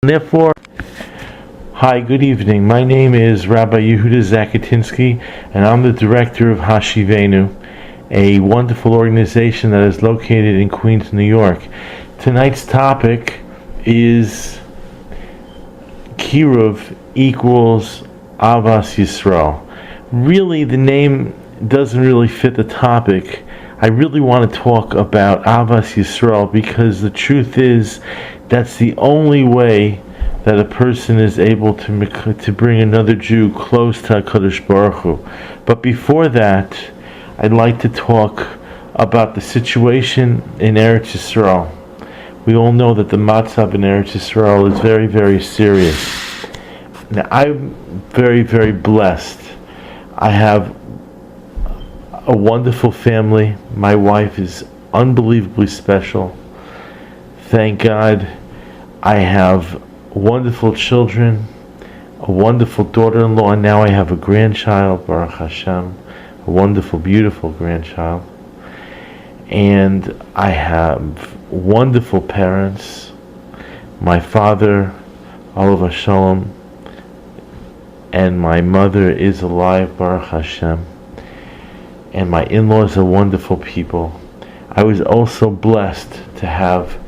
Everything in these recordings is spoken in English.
Therefore, hi, good evening. My name is Rabbi Yehuda Zakatinsky, and I'm the director of Hashivenu, a wonderful organization that is located in Queens, New York. Tonight's topic is Kiruv equals Ahavas Yisroel. Really, the name doesn't really fit the topic. I really want to talk about Ahavas Yisroel because the truth is that's the only way that a person is able to bring another Jew close to HaKadosh Baruch Hu. But before that, I'd like to talk about the situation in Eretz Yisrael. We all know that the matzah in Eretz Yisrael is very, very serious. Now, I'm very, very blessed. I have a wonderful family. My wife is unbelievably special. Thank God. I have wonderful children, a wonderful daughter-in-law, and now I have a grandchild, Baruch Hashem, a wonderful, beautiful grandchild. And I have wonderful parents. My father, Olav Shalom, and my mother is alive, Baruch Hashem. And my in-laws are wonderful people. I was also blessed to have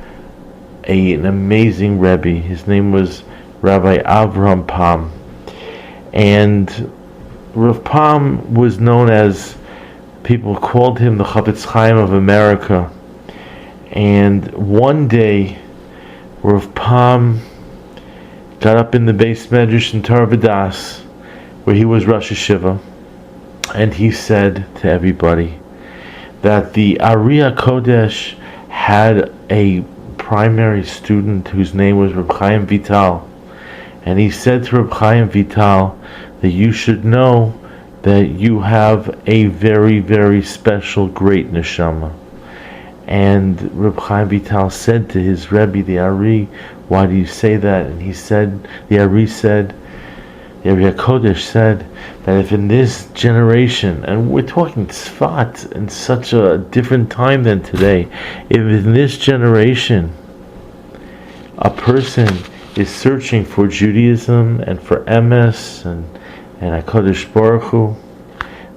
an amazing Rebbe. His name was Rabbi Avraham Pam. And Rav Pam was known as, people called him the Chafetz Chaim of America. And one day, Rav Pam got up in the Beis Medrash in Torah V'das, where he was Rosh Hashiva, and he said to everybody that the Ari HaKodesh had a primary student whose name was Reb Chaim Vital, and he said to Reb Chaim Vital that you should know that you have a very, very special, great neshama. And Reb Chaim Vital said to his Rebbe, the Ari, why do you say that? And he said, the Ari HaKodesh said that if in this generation, and we're talking Tzfat in such a different time than today, if in this generation a person is searching for Judaism and for Emes and HaKadosh Baruch Hu,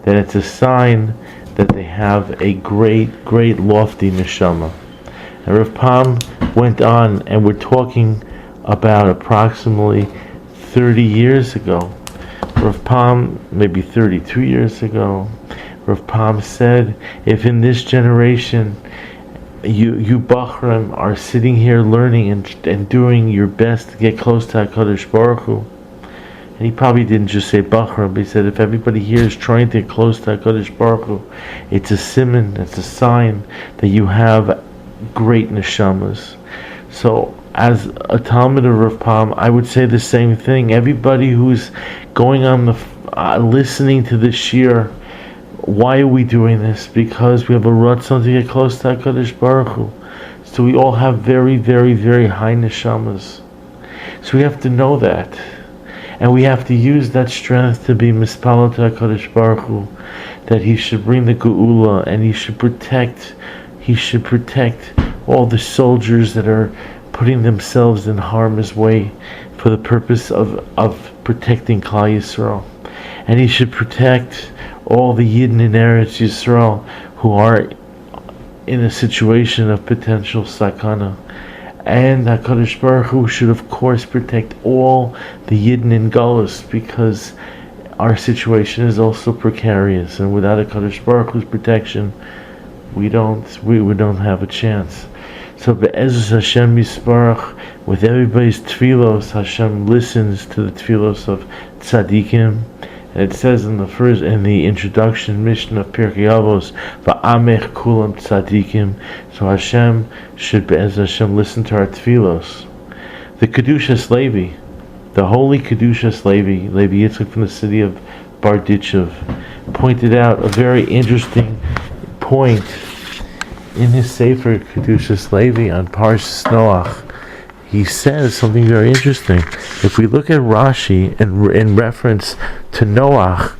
then it's a sign that they have a great, great lofty neshama. And Rav Pam went on, and we're talking about approximately 30 years ago. Rav Pam, maybe 32 years ago, Rav Pam said, if in this generation you Bachram are sitting here learning and doing your best to get close to HaKadosh Baruch Hu, and he probably didn't just say Bachram, but he said if everybody here is trying to get close to HaKadosh Baruch Hu, it's a siman, it's a sign that you have great neshamas. So as a Talmud of Rav Pam, I would say the same thing. Everybody who's going on the listening to this shir, why are we doing this? Because we have a ratzon to get close to HaKadosh Baruch Hu. So we all have very, very, very high neshamas. So we have to know that. And we have to use that strength to be mispalel to HaKadosh Baruch Hu, that He should bring the geula, and He should protect all the soldiers that are putting themselves in harm's way for the purpose of protecting Klal Yisrael. And He should protect all the Yidden in Eretz Yisrael who are in a situation of potential sakana. And HaKadosh Baruch Hu should of course protect all the Yidden in Galus, because our situation is also precarious, and without HaKadosh Baruch Hu's protection we don't have a chance. So be'ezus Hashem Yisbarach, with everybody's tefillos, Hashem listens to the tefillos of tzaddikim. And it says in the introduction mission of Pirkei Avos, va'amech kulam tzaddikim. So Hashem should be'ezus Hashem listen to our tefillos. The Kedushas Levi, the holy Kedushas Levi Yitzchak from the city of Bardichev, pointed out a very interesting point in his Sefer Kedushas Levi on Parshas Noach. He says something very interesting. If we look at Rashi in reference to Noach,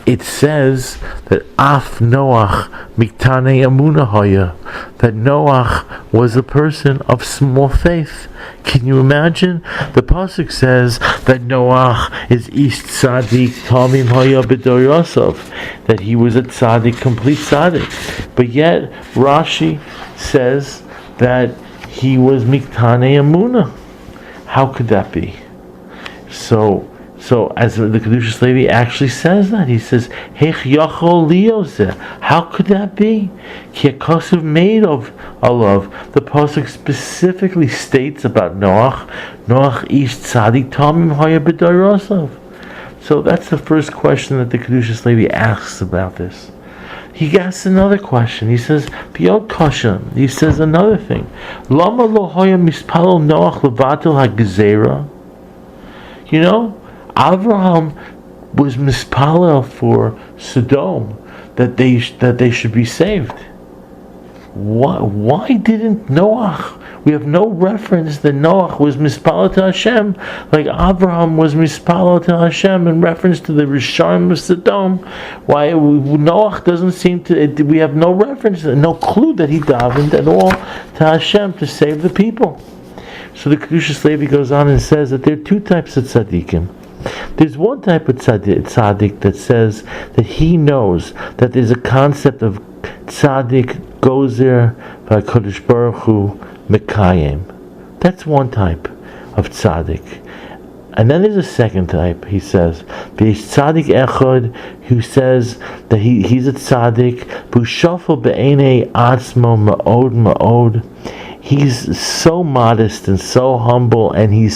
it says that Af Noach Miktane Amuna Hoya, that Noach was a person of small faith. Can you imagine? The pasuk says that Noach is Ish Tzadik Tamim Hoya B'Dor Yosef, that he was a tzaddik, complete tzaddik. But yet Rashi says that he was Miktane Amuna. How could that be? So as the Kedushas Levi actually says that, he says, Hech Yachol Liyoseh. How could that be? Ki HaKosav made of alav. The pasuk specifically states about Noach ish tzadik tamim haya b'dor Yosef. So that's the first question that the Kedushas Levi asks about this. He asks another question. He says, B'yod Kashan. He says another thing. Lama lo haya mispalel Noach levatel ha'gezerah. You know, Avraham was mispalel for Sodom that they should be saved. Why didn't Noach? We have no reference that Noach was mispalel to Hashem like Avraham was mispalel to Hashem in reference to the Rishonim of Sodom. Why Noach doesn't seem to? We have no reference, no clue that he davened at all to Hashem to save the people. So the Kedushas Levi goes on and says that there are two types of tzaddikim. There's one type of tzaddik that says that he knows that there's a concept of tzaddik gozer v'HaKadosh Baruch Hu mekayim. That's one type of tzaddik. And then there's a second type, he says. There's tzaddik echad who says that he's a tzaddik b'shafal be'enei atzmo ma'od ma'od. He's so modest and so humble, and he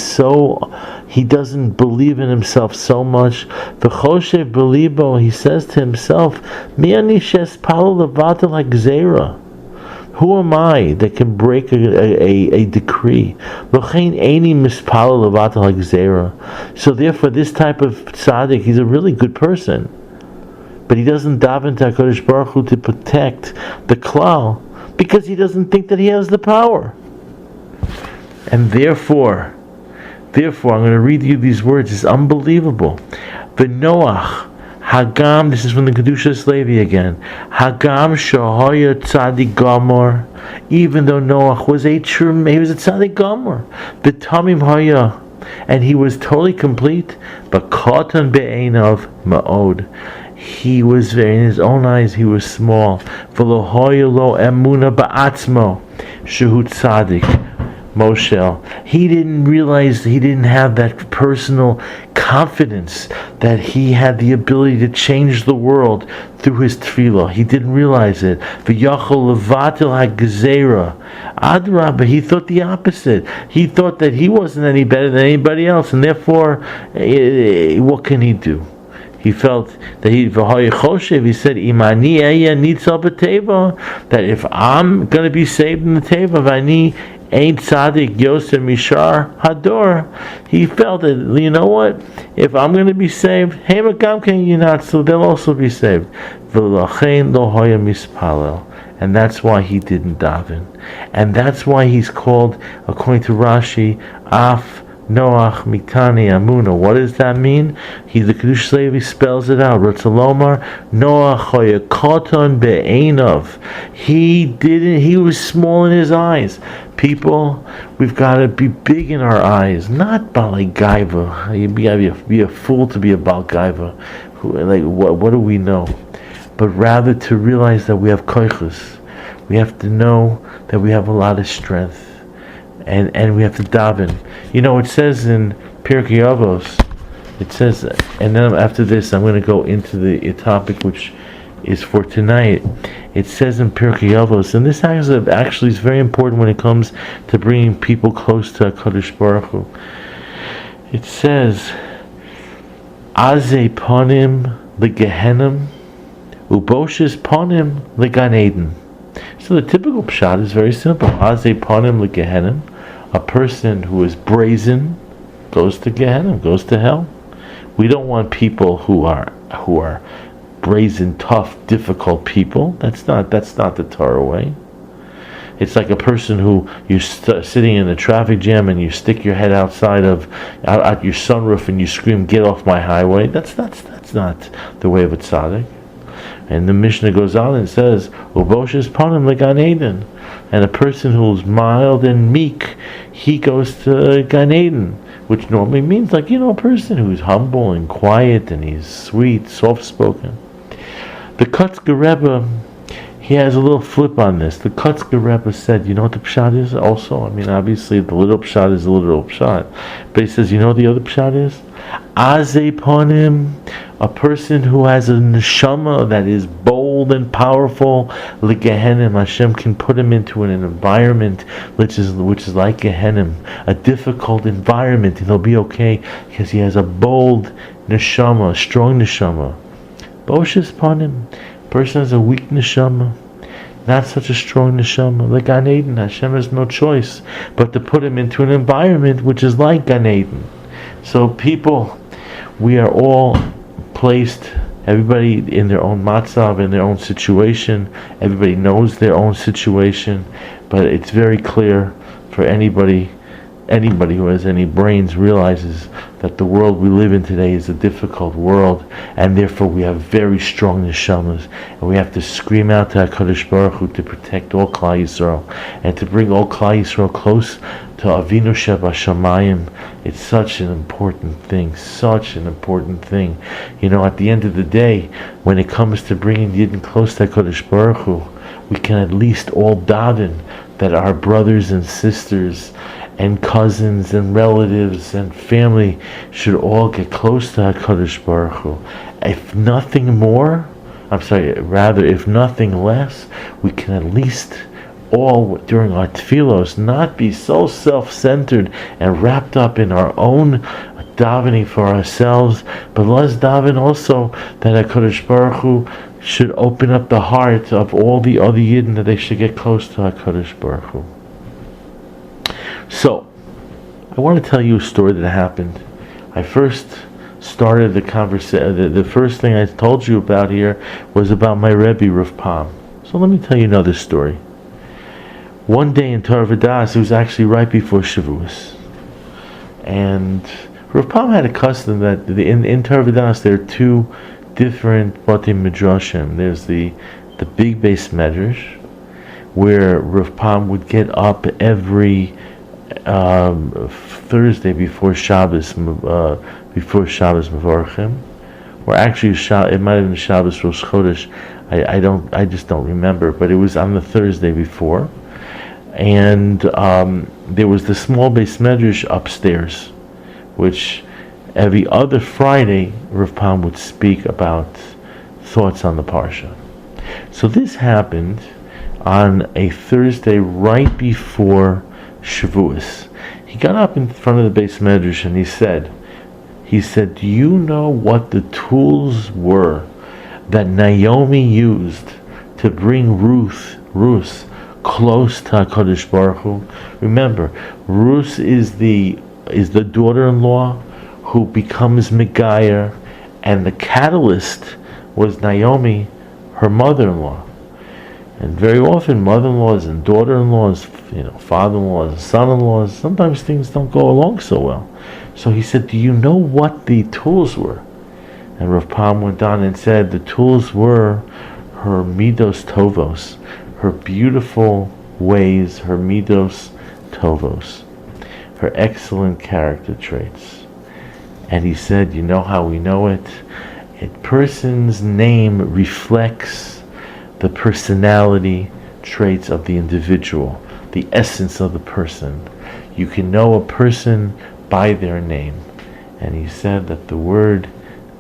doesn't believe in himself so much. V'choshev b'libo, he says to himself, Mi ani she'espalel levatel ha'gzeira. Who am I that can break a decree? L'chein eini mispalel levatel ha'gzeira. So therefore, this type of tzaddik, he's a really good person, but he doesn't daven to HaKadosh Baruch Hu to protect the klal, because he doesn't think that he has the power. And therefore, I'm going to read you these words. It's unbelievable. V'Noach, Hagam, this is from the Kedushas Levi again. Hagam shohoya tzadik gamor, even though Noach was he was a tzadik gamor. B'tamim hoya, and he was totally complete. But katan be'einav ma'od. He was very, in his own eyes, he was small. V'lo hoya lo emuna ba'atzmo, shehu tzadik. Moshe, he didn't realize, he didn't have that personal confidence that he had the ability to change the world through his tefillah. He didn't realize it. V'yachol levatel ha'gezerah. Adrabah, he thought the opposite. He thought that he wasn't any better than anybody else, and therefore, what can he do? He felt that he said, Imani eya nitzal b'teva, that if I'm going to be saved in the teva, v'ani ain't tzaddik yosef mishar hador. He felt that, you know what? If I'm going to be saved, hema gamken yinat, so they'll also be saved. V'lachein lo hoya mispalel. And that's why he didn't daven. And that's why he's called, according to Rashi, Af Noach Mitani Amuna. What does that mean? The Kedushas Levi spells it out. Ratzalomar Noach Hoya Koton Be'einav. He was small in his eyes. People, we've got to be big in our eyes, not Balei Gaiva. You gotta be a fool to be a Bal Gaiva. What do we know? But rather to realize that we have koichus. We have to know that we have a lot of strength. And we have to daven. You know, it says in Pirkei Avos, it says, and then after this, I'm going to go into the topic which is for tonight. It says in Pirkei Avos, and this actually is very important when it comes to bringing people close to HaKadosh Baruch Hu. It says, Azei ponim legehenim, uboshes ponim legan Eden. So the typical pshat is very simple. Azei ponim legehenim. A person who is brazen goes to Gehenna, goes to hell. We don't want people who are brazen, tough, difficult people. That's not the Torah way. It's like a person who you're sitting in a traffic jam and you stick your head out at your sunroof and you scream, "Get off my highway." That's not the way of a tzaddik. And the Mishnah goes on and says, "Uboshes panim legan Eden," and a person who's mild and meek, he goes to Gan Eden, which normally means like a person who's humble and quiet and he's sweet, soft-spoken. The Kotzker Rebbe, he has a little flip on this. The Kotzker Rebbe said, you know what the pshat is also? I mean, obviously the little pshat is the little pshat. But he says, you know what the other pshat is? Azei Ponim, a person who has a neshama that is bold and powerful, like Gehenim, Hashem can put him into an environment which is like Gehenim, a difficult environment, and he'll be okay because he has a bold neshama, a strong neshama. Boshes Ponim, person has a weak neshama, not such a strong neshama. Like Gan Eden, Hashem has no choice but to put him into an environment which is like Gan Eden. So people, we are all placed, everybody in their own matzav, in their own situation. Everybody knows their own situation, but it's very clear for anybody who has any brains realizes that the world we live in today is a difficult world, and therefore we have very strong neshamas, and we have to scream out to HaKadosh Baruch Hu to protect all Klal Yisrael, and to bring all Klal Yisrael close to Avinu Shebashamayim. It's such an important thing, such an important thing. At the end of the day, when it comes to bringing Yidden close to HaKadosh Baruch Hu, we can at least all daven that our brothers and sisters and cousins and relatives and family should all get close to HaKadosh Baruch Hu. If nothing more, if nothing less, we can at least all during our tefillos not be so self-centered and wrapped up in our own davening for ourselves, but let's daven also that HaKadosh Baruch Hu should open up the heart of all the other Yidden, that they should get close to HaKadosh Baruch Hu. So, I want to tell you a story that happened. I first started the conversation. The first thing I told you about here was about my Rebbe, Rav Pam. So let me tell you another story. One day in Torah V'das, it was actually right before Shavuos, and Rav Pam had a custom that in Torah V'das there are two different Batei Midrashim. There's the big base Medrash, where Rav Pam would get up every Thursday before Shabbos Mevorchim, or actually it might have been Shabbos Rosh Chodesh. I just don't remember, but it was on the Thursday before, and there was the small base Medrash upstairs, which every other Friday Rav Pam would speak about thoughts on the Parsha. So this happened on a Thursday right before Shavuos. He got up in front of the base Medrash and he said, do you know what the tools were that Naomi used to bring Ruth close to HaKadosh Baruch Hu? Remember, Ruth is the daughter-in-law who becomes Megayer, and the catalyst was Naomi, her mother-in-law. And very often, mother-in-laws and daughter-in-laws, father-in-laws and son-in-laws, sometimes things don't go along so well. So he said, do you know what the tools were? And Rav Pam went on and said, the tools were her midos tovos, her beautiful ways, her midos tovos, her excellent character traits. And he said, you know how we know it? A person's name reflects the personality traits of the individual, the essence of the person. You can know a person by their name. And he said that the word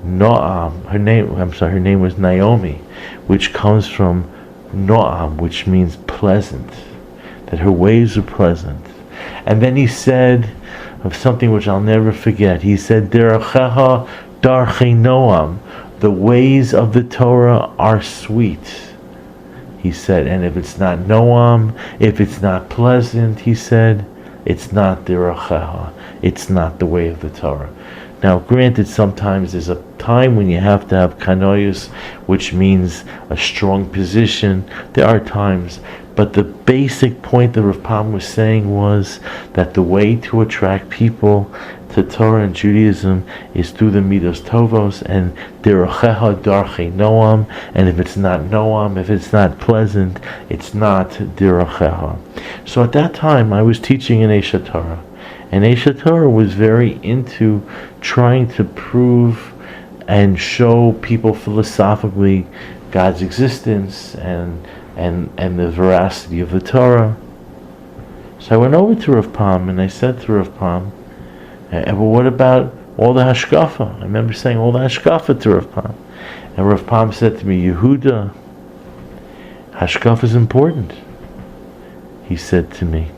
Noam, her name was Naomi, which comes from Noam, which means pleasant, that her ways are pleasant. And then he said of something which I'll never forget. He said, Derachecha darchei Noam, the ways of the Torah are sweet. He said, and if it's not Noam, if it's not pleasant, he said, it's not Derachecha, it's not the way of the Torah. Now, granted, sometimes there's a time when you have to have kanoyus, which means a strong position. There are times, But the basic point that Rav Pam was saying was that the way to attract people to Torah and Judaism is through the Midos Tovos and Derochecha Darchei Noam, and if it's not Noam, if it's not pleasant, it's not Derochecha. So at that time I was teaching in Esha Torah, and Esha Torah was very into trying to prove and show people philosophically God's existence and the veracity of the Torah. So I went over to Rav Pam and I said to Rav Pam, well, what about all the hashkafa? I remember saying all the hashkafa to Rav Pam. And Rav Pam said to me, Yehuda, hashkafa is important, he said to me.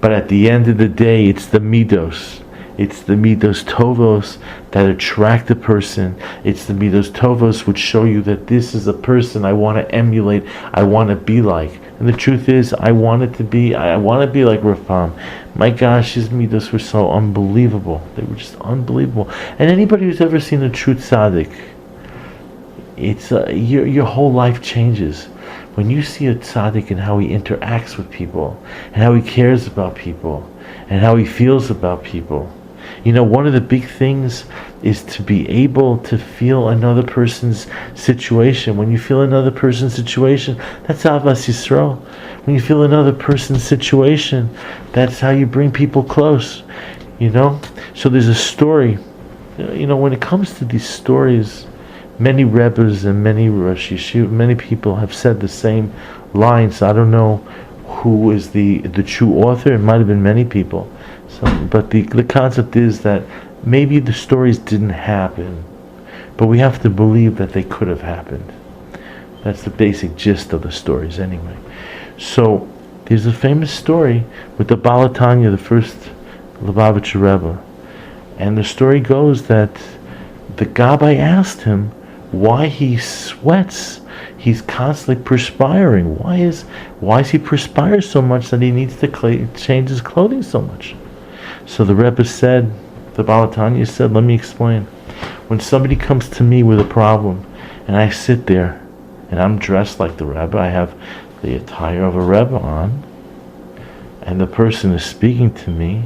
But at the end of the day, it's the midos. It's the midos tovos that attract a person. It's the midos tovos which show you that this is a person I want to emulate, I want to be like. And the truth is, I want to be like Rav Pam. My gosh, his midos were so unbelievable. They were just unbelievable. And anybody who's ever seen a true tzaddik, it's your whole life changes when you see a tzaddik and how he interacts with people, and how he cares about people, and how he feels about people. You know, one of the big things is to be able to feel another person's situation. When you feel another person's situation, that's Ahavas Yisroel. When you feel another person's situation, that's how you bring people close. You know? So there's a story. You know, when it comes to these stories, many Rebbes and many Rosh Yeshiva, many people have said the same lines. I don't know who is the true author. It might have been many people. But the concept is that maybe the stories didn't happen, but we have to believe that they could have happened. That's the basic gist of the stories anyway. So there's a famous story with the Baal Tanya, the first Lubavitcher Rebbe. And the story goes that the Gabbai asked him why he sweats. He's constantly perspiring. Why is he perspire so much that he needs to change his clothing so much? So the Rebbe said, the Baal Tanya said, let me explain. When somebody comes to me with a problem, and I sit there, and I'm dressed like the Rebbe, I have the attire of a Rebbe on, and the person is speaking to me,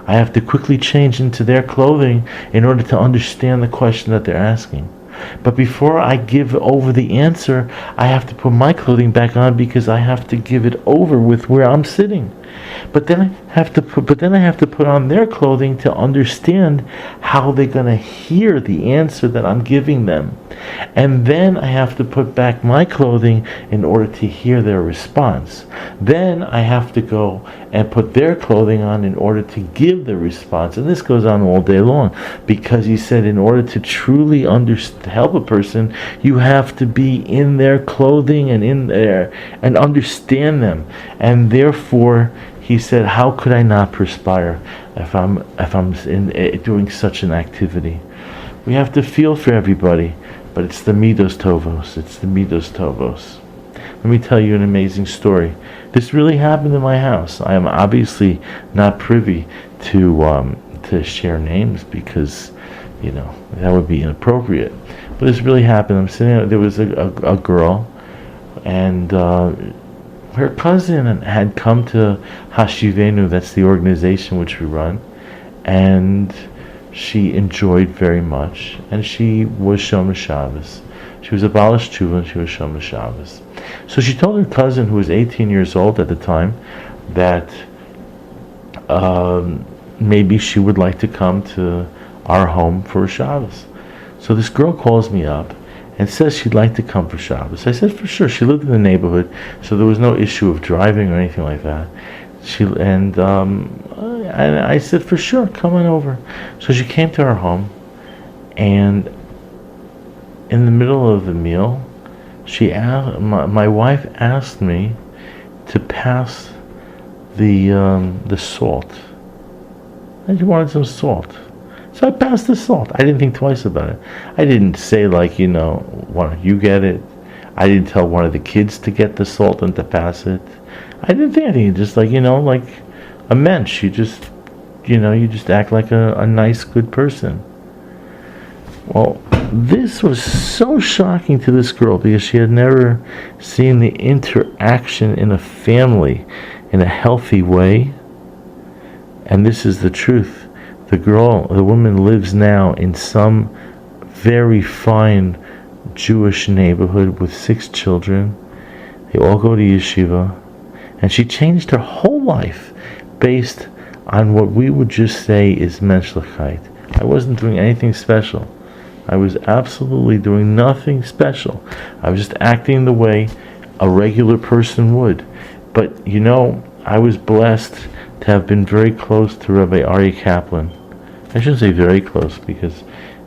I have to quickly change into their clothing in order to understand the question that they're asking. But before I give over the answer, I have to put my clothing back on because I have to give it over with where I'm sitting. But then I have to put on their clothing to understand how they're going to hear the answer that I'm giving them. And then I have to put back my clothing in order to hear their response. Then I have to go and put their clothing on in order to give the response. And this goes on all day long, because he said in order to truly help a person, you have to be in their clothing and in there and understand them. And therefore, he said, how could I not perspire if I'm doing such an activity? We have to feel for everybody, but it's the Midos Tovos. It's the Midos Tovos. Let me tell you an amazing story. This really happened in my house. I am obviously not privy to share names because, you know, that would be inappropriate. But this really happened. I'm sitting there was a girl, and her cousin had come to Hashivenu, that's the organization which we run, and she enjoyed very much, and she was Shomer Shabbos. She was a Balash Tshuva, and she was Shomer Shabbos. So she told her cousin, who was 18 years old at the time, that maybe she would like to come to our home for a Shabbos. So this girl calls me up and says she'd like to come for Shabbos. I said for sure. She lived in the neighborhood, so there was no issue of driving or anything like that. And I said for sure, come on over. So she came to our home, and in the middle of the meal, my wife asked me to pass the salt. I just wanted some salt. So I passed the salt. I didn't think twice about it. I didn't say, like, you know, why don't you get it? I didn't tell one of the kids to get the salt and to pass it. I didn't think anything. Just like, you know, like a mensch. You just act like a nice, good person. Well, this was so shocking to this girl because she had never seen the interaction in a family in a healthy way. And this is the truth. The woman lives now in some very fine Jewish neighborhood with 6 children. They all go to yeshiva. And she changed her whole life based on what we would just say is menschlichkeit. I wasn't doing anything special. I was absolutely doing nothing special. I was just acting the way a regular person would. But, I was blessed to have been very close to Rabbi Aryeh Kaplan. I shouldn't say very close because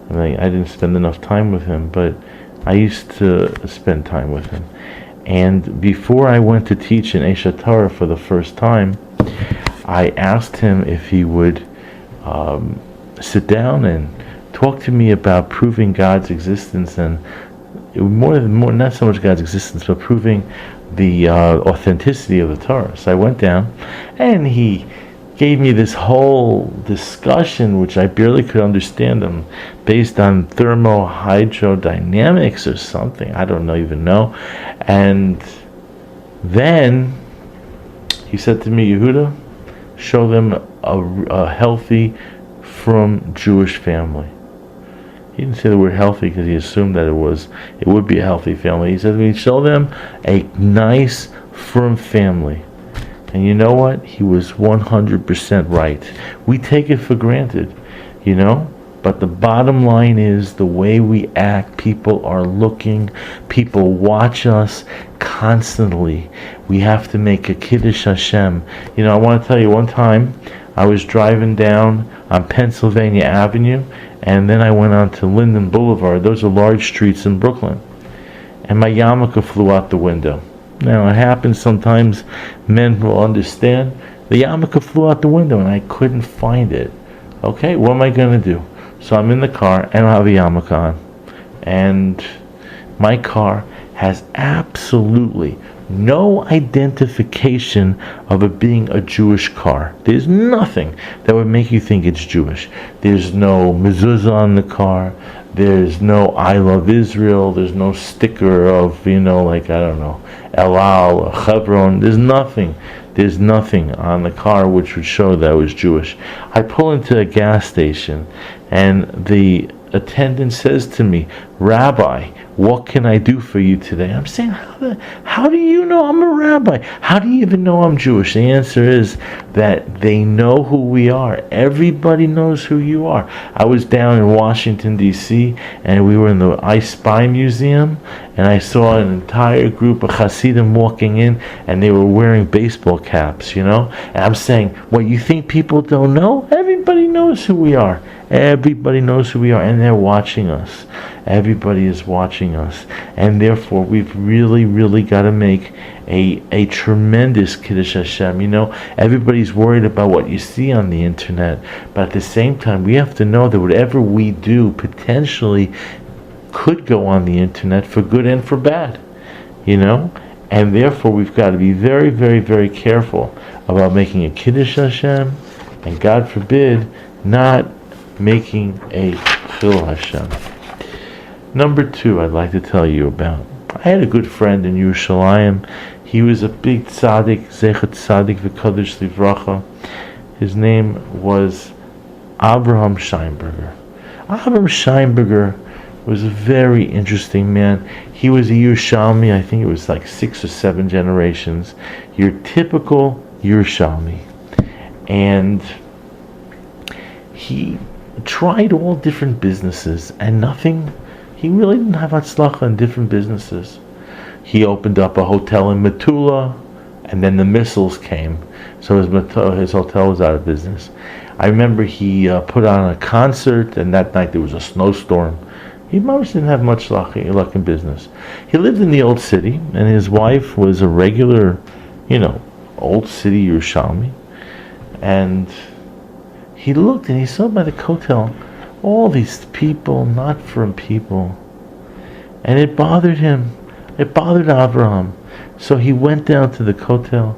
I didn't spend enough time with him, but I used to spend time with him. And before I went to teach in Eshet Torah for the first time, I asked him if he would sit down and talk to me about proving God's existence, and more not so much God's existence, but proving the authenticity of the Torah. So I went down, and he gave me this whole discussion, which I barely could understand them, based on thermohydrodynamics or something. I don't even know. And then he said to me, Yehuda, show them a healthy, from Jewish family. He didn't say the word healthy because he assumed that it would be a healthy family. He said to me, show them a nice, firm family. And you know what? He was 100% right. We take it for granted, but the bottom line is the way we act, people are looking, people watch us constantly. We have to make a Kiddush Hashem. I want to tell you, one time I was driving down on Pennsylvania Avenue, and then I went on to Linden Boulevard. Those are large streets in Brooklyn. And my yarmulke flew out the window. Now, it happens sometimes, men will understand. The yarmulke flew out the window, and I couldn't find it. Okay, what am I going to do? So I'm in the car, and I have a yarmulke on. And my car has absolutely no identification of it being a Jewish car. There's nothing that would make you think it's Jewish. There's no mezuzah on the car. There's no I love Israel. There's no sticker of, I don't know, El Al or Hebron. There's nothing on the car which would show that it was Jewish. I pull into a gas station, and the attendant says to me, Rabbi, what can I do for you today? I'm saying, how do you know I'm a rabbi? How do you even know I'm Jewish? The answer is that they know who we are. Everybody knows who you are. I was down in Washington, D.C., and we were in the I Spy Museum, and I saw an entire group of Hasidim walking in, and they were wearing baseball caps, And I'm saying, what, you think people don't know? Everybody knows who we are. Everybody knows who we are, and they're watching us. Everybody is watching us, and therefore we've really, really got to make a tremendous Kiddush Hashem. Everybody's worried about what you see on the internet, but at the same time, we have to know that whatever we do potentially could go on the internet for good and for bad, and therefore we've got to be very, very, very careful about making a Kiddush Hashem, and God forbid, not making a Chil Hashem. Number 2 I'd like to tell you about. I had a good friend in Yerushalayim. He was a big tzaddik, Zechet Tzaddik V'Kodesh Livracha. His name was Abraham Scheinberger. Abraham Scheinberger was a very interesting man. He was a Yerushalmi, I think it was like 6 or 7 generations. Your typical Yerushalmi. And he tried all different businesses, and he really didn't have hatzlacha in different businesses. He opened up a hotel in Metula, and then the missiles came, so his hotel was out of business. I remember he put on a concert, and that night there was a snowstorm. He mostly didn't have much luck in business. He lived in the old city, and his wife was a regular, old city Yerushalmi, and he looked and he saw by the kotel all these people, not from people. And it bothered him. It bothered Avraham. So he went down to the kotel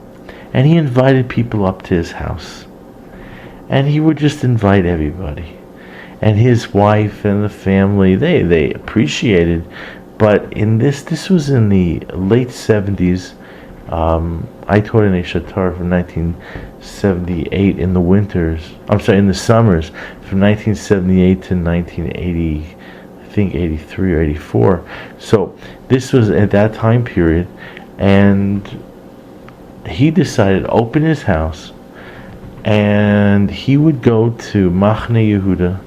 and he invited people up to his house. And he would just invite everybody. and his wife and the family, they appreciated. But in this was in the late 70s. I taught in a shatar from 1978 in the winters. I'm sorry, in the summers from 1978 to 1980. I think 83 or 84. So this was at that time period, and he decided to open his house, and he would go to Machne Yehuda.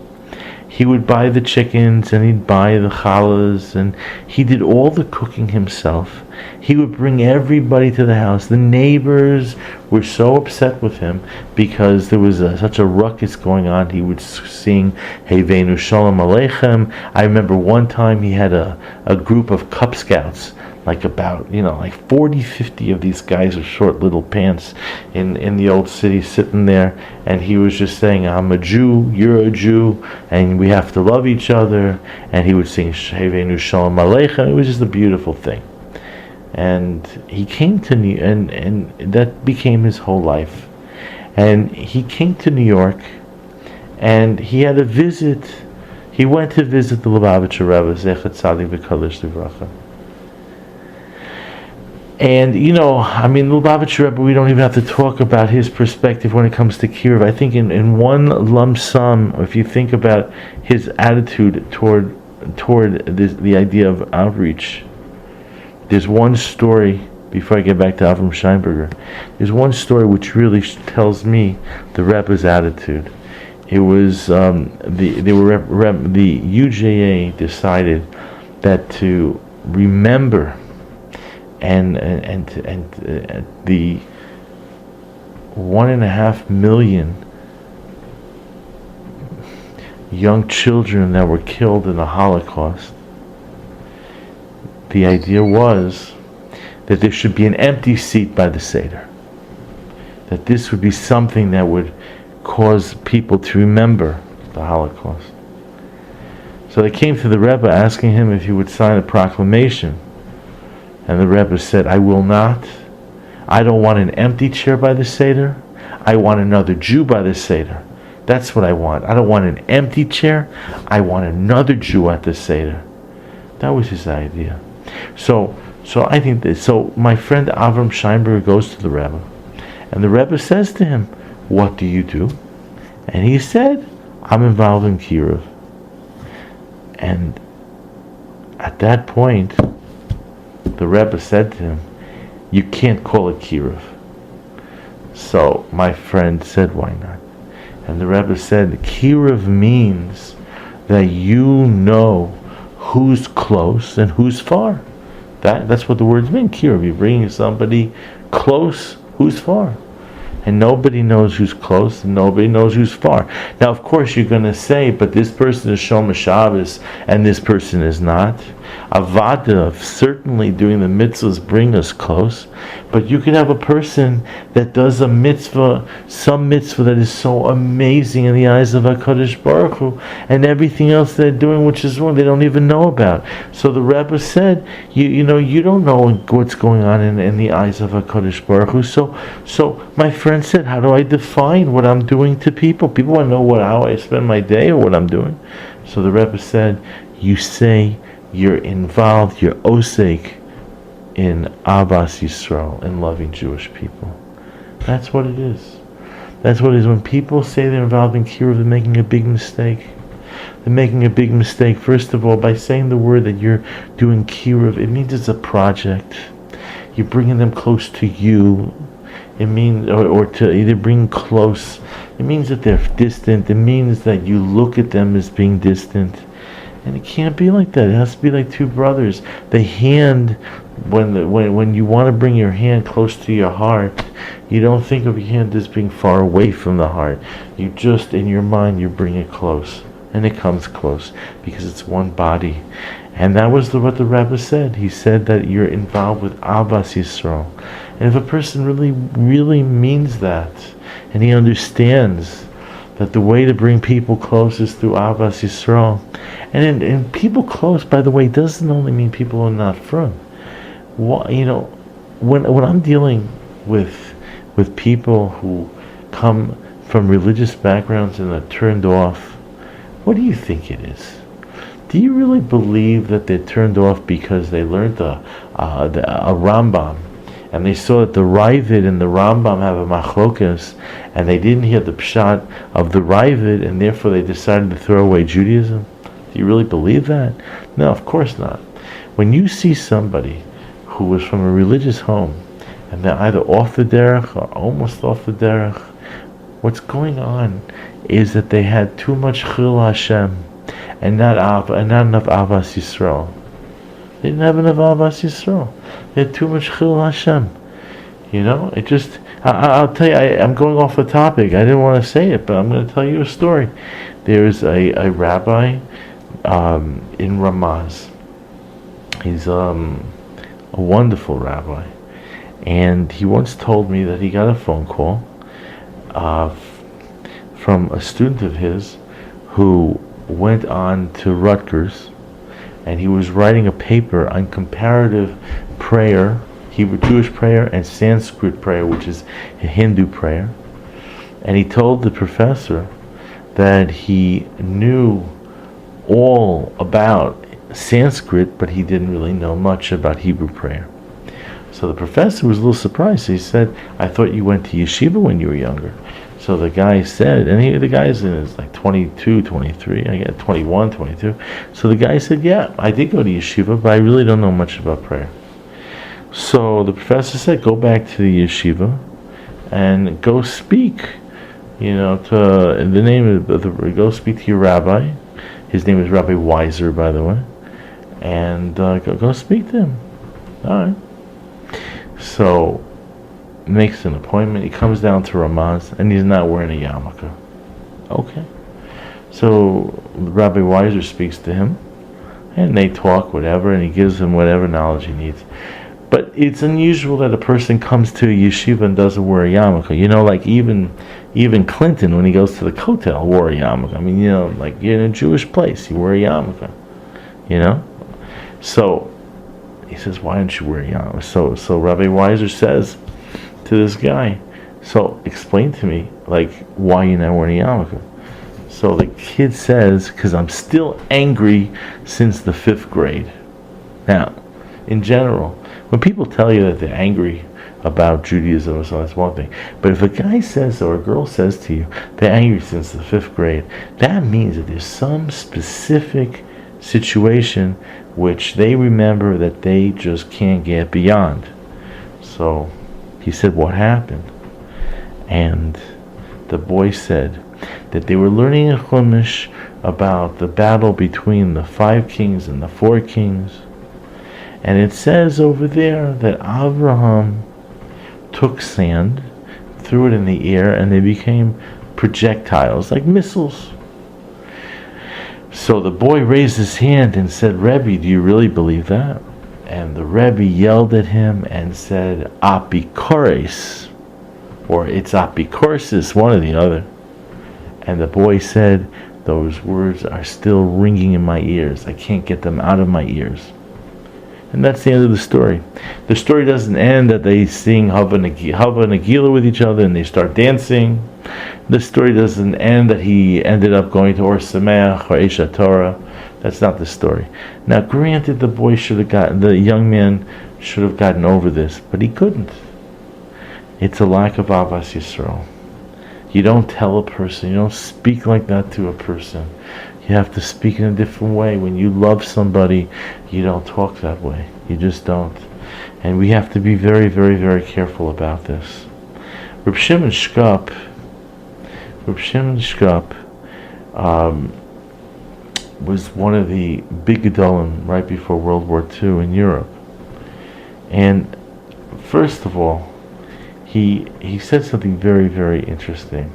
He would buy the chickens, and he'd buy the challahs, and he did all the cooking himself. He would bring everybody to the house. The neighbors were so upset with him because there was such a ruckus going on. He would sing Heivenu Shalom Aleichem. I remember one time he had a group of Cub Scouts, like about, like 40, 50 of these guys with short little pants in the old city sitting there, and he was just saying, I'm a Jew, you're a Jew, and we have to love each other, and he would sing Heivenu Shalom Aleichem. It was just a beautiful thing. And he came to New, and that became his whole life. And he came to New York, and he had a visit. He went to visit the Lubavitcher Rebbe, Zechat Tzadik V'Kadosh Livracha. And, the Lubavitcher Rebbe, we don't even have to talk about his perspective when it comes to Kiruv. I think in one lump sum, if you think about his attitude toward the idea of outreach, there's one story, before I get back to Avram Scheinberger, there's one story which really tells me the Rebbe's attitude. It was the UJA decided that to remember and the 1.5 million young children that were killed in the Holocaust. The idea was that there should be an empty seat by the Seder. That this would be something that would cause people to remember the Holocaust. So they came to the Rebbe asking him if he would sign a proclamation. And the Rebbe said, I will not. I don't want an empty chair by the Seder. I want another Jew by the Seder. That's what I want. I don't want an empty chair. I want another Jew at the Seder. That was his idea. So I think that. So my friend Avram Scheinberger goes to the Rebbe, and the Rebbe says to him, "What do you do?" And he said, "I'm involved in Kiruv." And at that point, the Rebbe said to him, "You can't call it Kiruv." So my friend said, "Why not?" And the Rebbe said, "Kiruv means that you know who's close and who's far. That's what the words mean. Kiruv, you're bringing somebody close who's far. And nobody knows who's close and nobody knows who's far." Now, of course, you're going to say, but this person is Shomer Shabbos and this person is not. Avada, certainly doing the mitzvahs bring us close, but you could have a person that does a mitzvah, some mitzvah that is so amazing in the eyes of HaKadosh Baruch Hu, and everything else they're doing which is wrong, they don't even know about. So the Rebbe said, you don't know what's going on in the eyes of HaKadosh Baruch Hu. So my friend said, how do I define what I'm doing to people? People want to know how I spend my day or what I'm doing. So the Rebbe said, you say you're involved, you're osek in Ahavas Yisroel, in loving Jewish people. That's what it is. That's what it is. When people say they're involved in Kiruv, they're making a big mistake. They're making a big mistake. First of all, by saying the word that you're doing Kiruv, it means it's a project. You're bringing them close to you. It means, or to either bring close. It means that they're distant. It means that you look at them as being distant. And it can't be like that. It has to be like two brothers. The hand, when you want to bring your hand close to your heart, you don't think of your hand as being far away from the heart. You just, in your mind, you bring it close. And it comes close because it's one body. And that was what the Rebbe said. He said that you're involved with Ahavas Yisroel. And if a person really, really means that, and he understands that the way to bring people close is through Ahavas Yisroel. And people close, by the way, doesn't only mean people who are not from. When I'm dealing with people who come from religious backgrounds and are turned off What do you think it is? Do you really believe that they're turned off because they learned a Rambam, and they saw that the Ravid and the Rambam have a machlokas, and they didn't hear the pshat of the Ravid, and therefore they decided to throw away Judaism? Do you really believe that? No, of course not. When you see somebody who was from a religious home, and they're either off the derech or almost off the derech, what's going on is that they had too much chil Hashem, and not enough Ahavas Yisroel. They didn't have enough Ahavas Yisroel. They had too much chil Hashem. It just, I'll tell you, I'm going off the topic. I didn't want to say it, but I'm going to tell you a story. There's a rabbi in Ramaz. He's a wonderful rabbi. And he once told me that he got a phone call from a student of his who went on to Rutgers, and he was writing a paper on comparative prayer, Hebrew Jewish prayer and Sanskrit prayer, which is a Hindu prayer. And he told the professor that he knew all about Sanskrit, but he didn't really know much about Hebrew prayer. So the professor was a little surprised. He said, "I thought you went to yeshiva when you were younger." So the guy said, and the guy's in his 22, 23, I get 21, 22. So the guy said, "Yeah, I did go to yeshiva, but I really don't know much about prayer." So the professor said, "Go back to the yeshiva and go speak, to in the name of go speak to your rabbi." His name is Rabbi Weiser, by the way, and go speak to him. All right. So makes an appointment. He comes down to Ramaz, and he's not wearing a yarmulke. Okay. So Rabbi Weiser speaks to him, and they talk whatever, and he gives him whatever knowledge he needs. But it's unusual that a person comes to a yeshiva and doesn't wear a yarmulke. Like even Clinton, when he goes to the Kotel, wore a yarmulke. I mean, like you're in a Jewish place, you wear a yarmulke. So he says, "Why don't you wear a yarmulke?" So Rabbi Weiser says to this guy, "So explain to me, why you're not wearing a yarmulke." So the kid says, "Because I'm still angry since the 5th grade." Now, in general, when people tell you that they're angry about Judaism or something, that's one thing. But if a guy says or a girl says to you they're angry since the 5th grade, that means that there's some specific situation which they remember that they just can't get beyond. So he said, "What happened?" And the boy said that they were learning in Chumash about the battle between the 5 kings and the 4 kings. And it says over there that Abraham took sand, threw it in the air, and they became projectiles, like missiles. So the boy raised his hand and said, "Rebbe, do you really believe that?" And the Rebbe yelled at him and said, "Apikores," or it's Apikorsis, one or the other. And the boy said, "Those words are still ringing in my ears. I can't get them out of my ears." And that's the end of the story. The story doesn't end that they sing Hava Nagila with each other and they start dancing. The story doesn't end that he ended up going to Or Sameach or Eish Torah. That's not the story. Now, granted, the young man should have gotten over this, but he couldn't. It's a lack of Ahavas Yisroel. You don't tell a person, you don't speak like that to a person. You have to speak in a different way. When you love somebody, you don't talk that way. You just don't. And we have to be very, very, very careful about this. Reb Shimon Shkop was one of the big Gedolim right before World War II in Europe. And first of all, he said something very, very interesting.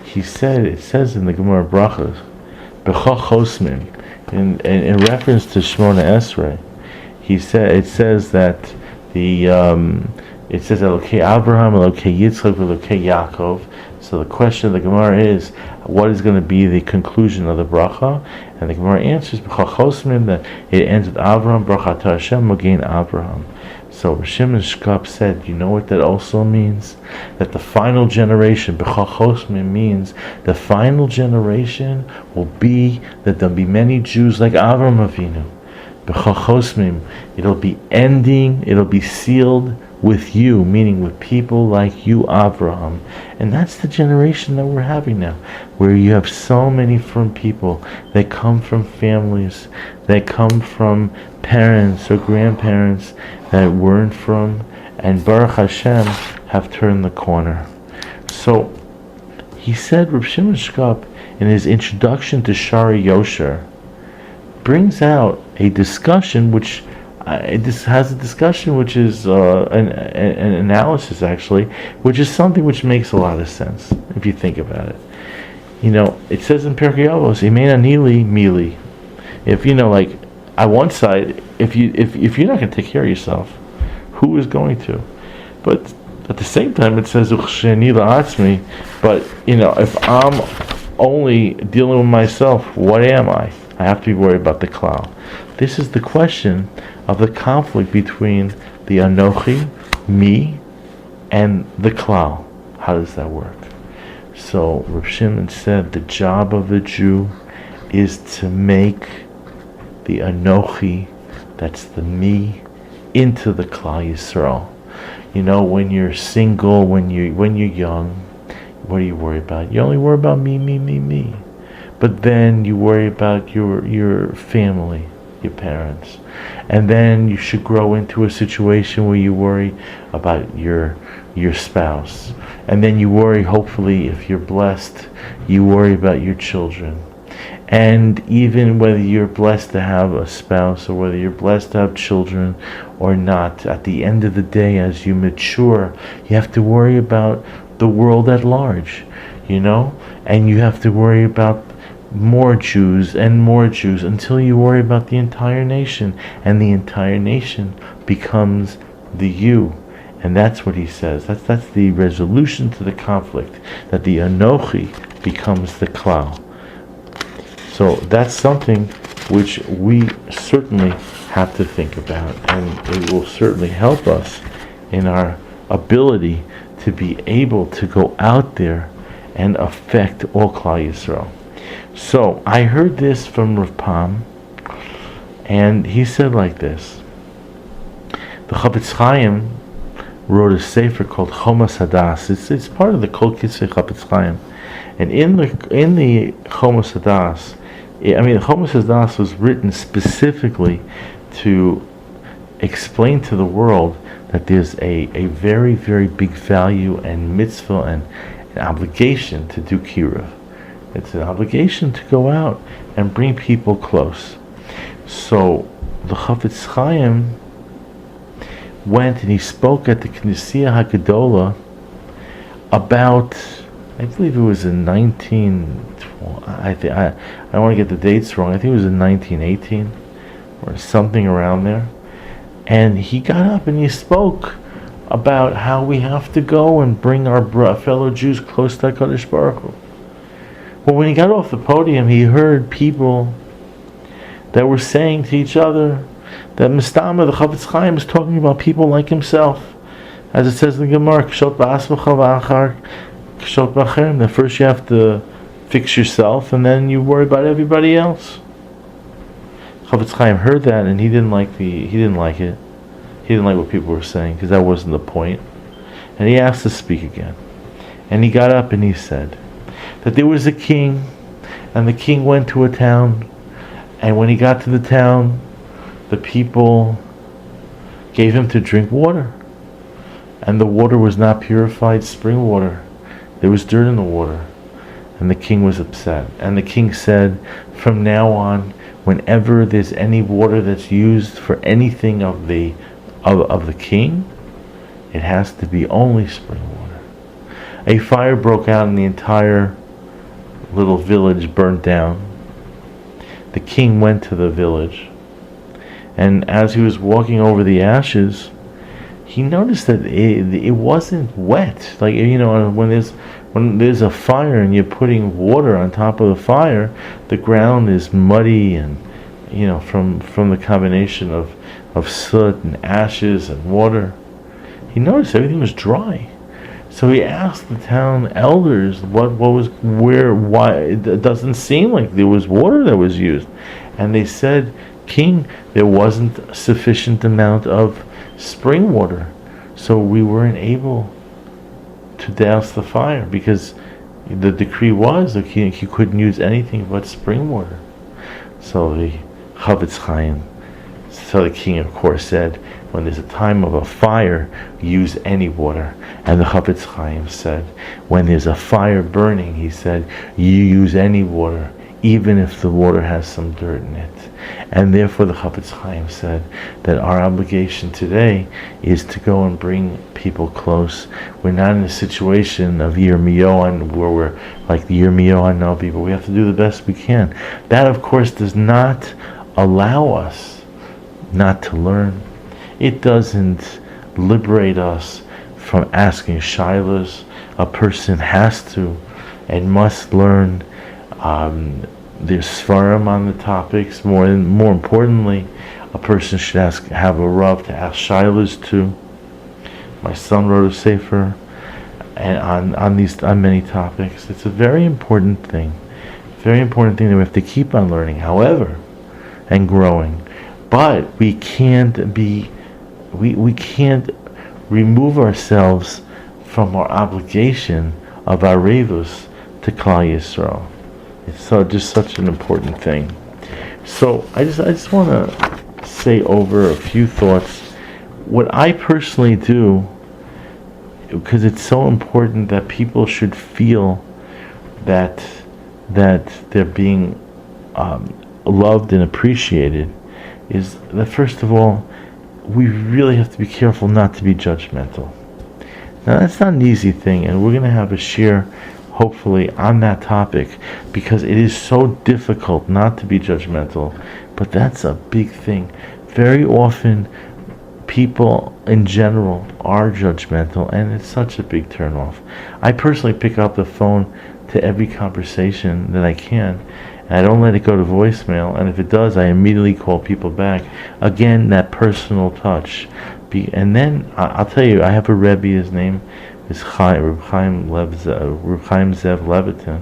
He said, it says in the Gemara Brachos, B'cha Chosmin, in reference to Shmona Esrei, it says that it says Elokei Abraham, Elokei Yitzchak, Elokei Yaakov. So the question of the Gemara is, what is going to be the conclusion of the bracha, and the Gemara answers that it ends with Avraham, Brachat Hashem, Mogein Avraham. So Rosh Shimon Shkop said, you know what that also means? That the final generation, B'chachosmim, means the final generation will be that there'll be many Jews like Avraham Avinu. B'chachosmim, it'll be ending, it'll be sealed with you, meaning with people like you, Avraham. And that's the generation that we're having now, where you have so many from people that come from families, that come from parents or grandparents that weren't from, and Baruch Hashem have turned the corner. So he said, Reb Shimon Shkop, in his introduction to Shari Yosher, brings out a discussion which this has a discussion which is an analysis actually, which is something which makes a lot of sense if you think about it. You know, it says in Pirkei Avos, "Imein anili mili." If you know, like on one side, if you're not going to take care of yourself, who is going to? But at the same time, it says "Uchsheni la'atzmi." But you know, if I'm only dealing with myself, what am I? I have to be worried about the klal. This is the question of the conflict between the Anochi, me, and the klal. How does that work? So Reb Shimon said the job of a Jew is to make the Anochi, that's the me, into the Klal Yisrael. You know, when you're single, when you're young, what do you worry about? You only worry about me. But then you worry about your family, your parents. And then you should grow into a situation where you worry about your spouse. And then you worry, hopefully, if you're blessed, you worry about your children. And even whether you're blessed to have a spouse or whether you're blessed to have children or not, at the end of the day, as you mature, you have to worry about the world at large, you know? And you have to worry about more Jews and more Jews until you worry about the entire nation. And the entire nation becomes the you. And that's what he says. That's the resolution to the conflict, that the Anochi becomes the Klal. So that's something which we certainly have to think about, and it will certainly help us in our ability to be able to go out there and affect all Klal Yisrael. So I heard this from Rav Pam, and he said like this: the Chafetz Chaim wrote a sefer called Chomas Hadas. It's part of the Kol Kitzei Chafetz Chaim, and in the Chomas Hadas, I mean, the Chomas Hadas was written specifically to explain to the world that there's a very, very big value and mitzvah and an obligation to do Kiruv. It's an obligation to go out and bring people close. So the Chafetz Chaim went and he spoke at the Knessia HaGedola about, I believe it was in 1912. I don't want to get the dates wrong. I think it was in 1918 or something around there. And he got up and he spoke about how we have to go and bring our fellow Jews close to HaKadosh Baruch Hu. Well, when he got off the podium, he heard people that were saying to each other that Mistama, the Chafetz Chaim, is talking about people like himself. As it says in the Gemara, that first you have to fix yourself and then you worry about everybody else. Chafetz Chaim heard that and he didn't like it. He didn't like what people were saying because that wasn't the point. And he asked to speak again. And he got up and he said that there was a king, and the king went to a town, and when he got to the town, the people gave him to drink water, and the water was not purified spring water. There was dirt in the water, and the king was upset. And the king said, from now on, whenever there's any water that's used for anything of the king, it has to be only spring water. A fire broke out and the entire little village burned down. The king went to the village, and as he was walking over the ashes, he noticed that it wasn't wet. Like, you know, when there's When there's a fire and you're putting water on top of the fire, the ground is muddy and, from the combination of soot and ashes and water. He noticed everything was dry. So he asked the town elders why it doesn't seem like there was water that was used. And they said, King, there wasn't a sufficient amount of spring water. So we weren't able to douse the fire because the decree was that he couldn't use anything but spring water. So the king, of course, said, when there's a time of a fire, use any water. And the Chavetz Chaim said, when there's a fire burning, he said, you use any water, even if the water has some dirt in it. And therefore the Chavetz Chaim said that our obligation today is to go and bring people close. We're not in a situation of Yirmiyahu where we're like the Yirmiyahu Navi, but we have to do the best we can. That, of course, does not allow us not to learn. It doesn't liberate us from asking shilas. A person has to and must learn. There's svarim on the topics. More importantly, a person should have a rav to ask shilas to. My son wrote a sefer and on many topics. It's a very important thing. Very important thing that we have to keep on learning. However, and growing, but we can't remove ourselves from our obligation of our revus to Klal Yisrael. It's just such an important thing. So I just want to say over a few thoughts. What I personally do, because it's so important that people should feel that they're being loved and appreciated, is that first of all, we really have to be careful not to be judgmental. Now that's not an easy thing, and we're going to have a share hopefully on that topic, because it is so difficult not to be judgmental, but that's a big thing. Very often people in general are judgmental, and it's such a big turnoff. I personally pick up the phone to every conversation that I can, and I don't let it go to voicemail, and if it does, I immediately call people back. Again, that personal touch. And then I'll tell you, I have a Rebbe, his name is Reb Chaim Zev Levitin.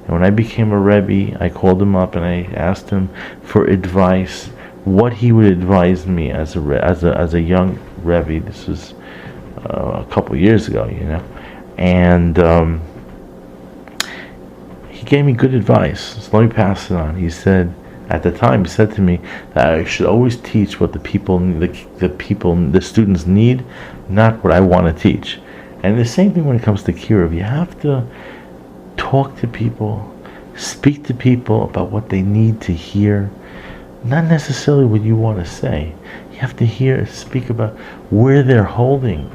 And when I became a Rebbe, I called him up and I asked him for advice, what he would advise me as a young Rebbe. This was a couple years ago, and he gave me good advice. So let me pass it on. He said, at the time, he said to me that I should always teach what the students need, not what I want to teach. And the same thing when it comes to Kiruv. You have to talk to people, speak to people about what they need to hear, not necessarily what you want to say. You have to speak about where they're holding,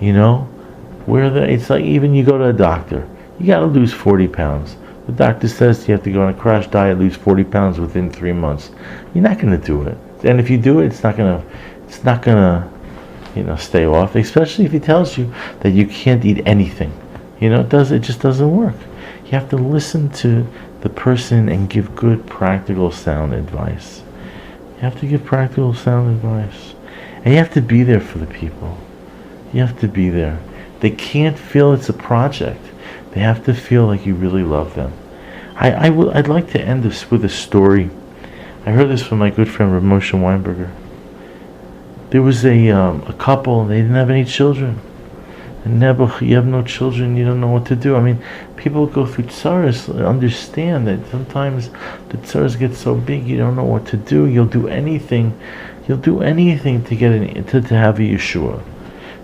it's like even you go to a doctor, you got to lose 40 pounds. The doctor says you have to go on a crash diet, lose 40 pounds within 3 months. You're not going to do it. And if you do it, it's not going to stay off, especially if he tells you that you can't eat anything. It just doesn't work. You have to listen to the person and give good, practical, sound advice. You have to give practical, sound advice. And you have to be there for the people. You have to be there. They can't feel it's a project. They have to feel like you really love them. I'd like to end this with a story. I heard this from my good friend Rav Moshe Weinberger. There was a couple, and they didn't have any children. And you have no children, you don't know what to do. I mean, people go through tsaras, understand that sometimes the tsaras get so big you don't know what to do. You'll do anything to get to have a Yeshua.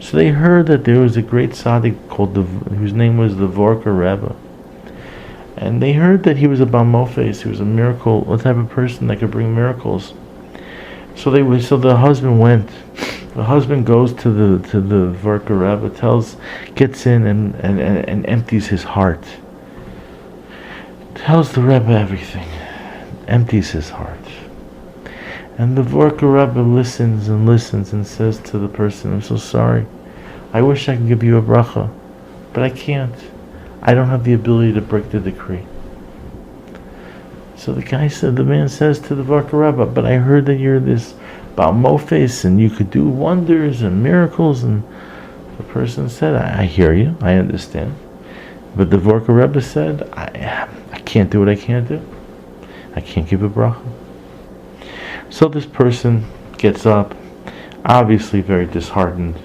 So they heard that there was a great tzaddik whose name was the Vorka Rebbe. And they heard that he was a Balmofes, he was a type of person that could bring miracles. So the husband went. The husband goes to the Vorka Rebbe, gets in and empties his heart. Tells the Rebbe everything. Empties his heart. And the Vorka Rebbe listens and says to the person, I'm so sorry. I wish I could give you a bracha, but I can't. I don't have the ability to break the decree. So the man says to the Vorka Rebbe, but I heard that you're this Baal Mofes and you could do wonders and miracles. And the person said, I hear you, I understand. But the Vorka Rebbe said, I can't do what I can't do. I can't give a bracha. So this person gets up, obviously very disheartened,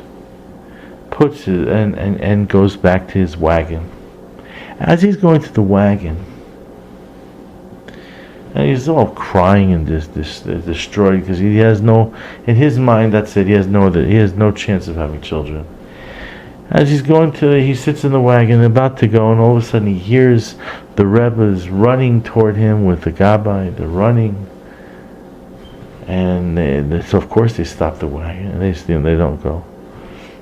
puts it and goes back to his wagon. As he's going to the wagon, and he's all crying and destroyed because he has no, in his mind, that's it. He has no chance of having children. As he sits in the wagon, about to go, and all of a sudden he hears the Rebbe's running toward him with the Gabbai. They're running, and so of course they stop the wagon and they don't go.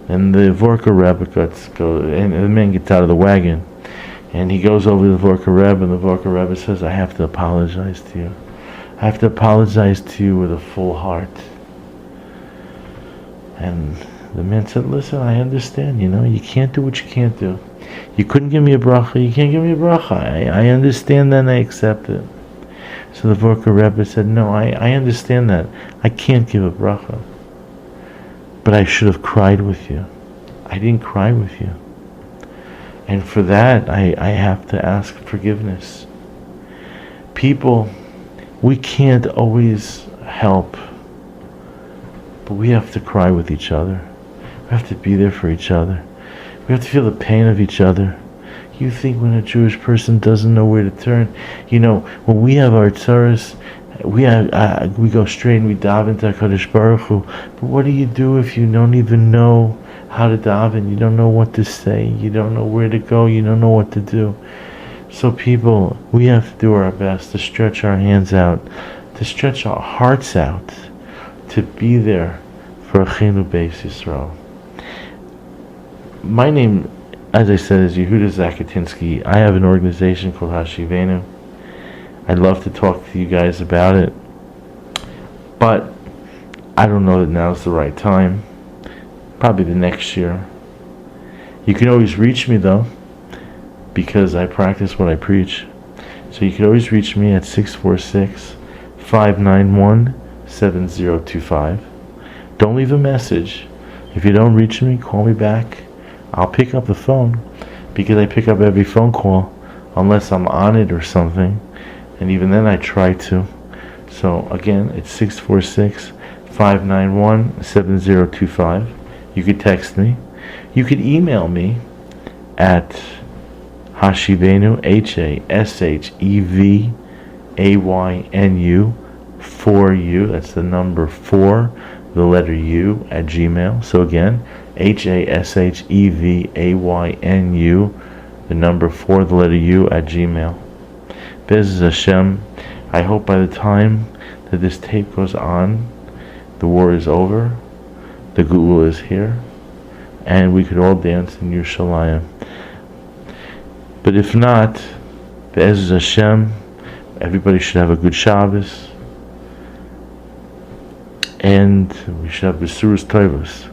And the Vorka Rebbe goes, and the man gets out of the wagon. And he goes over to the Vorka Rebbe, and the Vorka Rebbe says, I have to apologize to you. I have to apologize to you with a full heart. And the man said, listen, I understand, you can't do what you can't do. You couldn't give me a bracha, you can't give me a bracha. I understand that and I accept it. So the Vorka Rebbe said, no, I understand that. I can't give a bracha. But I should have cried with you. I didn't cry with you. And for that, I have to ask forgiveness. People, we can't always help, but we have to cry with each other. We have to be there for each other. We have to feel the pain of each other. You think when a Jewish person doesn't know where to turn, when we have our tzaras, we go straight and we daven to HaKadosh Baruch Hu. But what do you do if you don't even know how to daven? You don't know what to say. You don't know where to go. You don't know what to do. So people, we have to do our best to stretch our hands out, to stretch our hearts out, to be there for Achinu Beis Yisrael. My name, as I said, is Yehuda Zakatinsky. I have an organization called Hashivenu. I'd love to talk to you guys about it, but I don't know that now's the right time. Probably the next year. You can always reach me though, because I practice what I preach. So you can always reach me at 646-591-7025. Don't leave a message. If you don't reach me, call me back. I'll pick up the phone, because I pick up every phone call unless I'm on it or something. And even then I try to. So again, it's 646-591-7025. You could text me. You could email me at Hashivenu, HASHEVAYNU, 4U, that's the number 4, the letter U, at Gmail. So again, HASHEVAYNU, the number 4, the letter U, at Gmail. Bez Hashem, I hope by the time that this tape goes on, the war is over, the Geula is here, and we could all dance in Yerushalayim. But if not, Bez Hashem, everybody should have a good Shabbos, and we should have Besuras Tovos.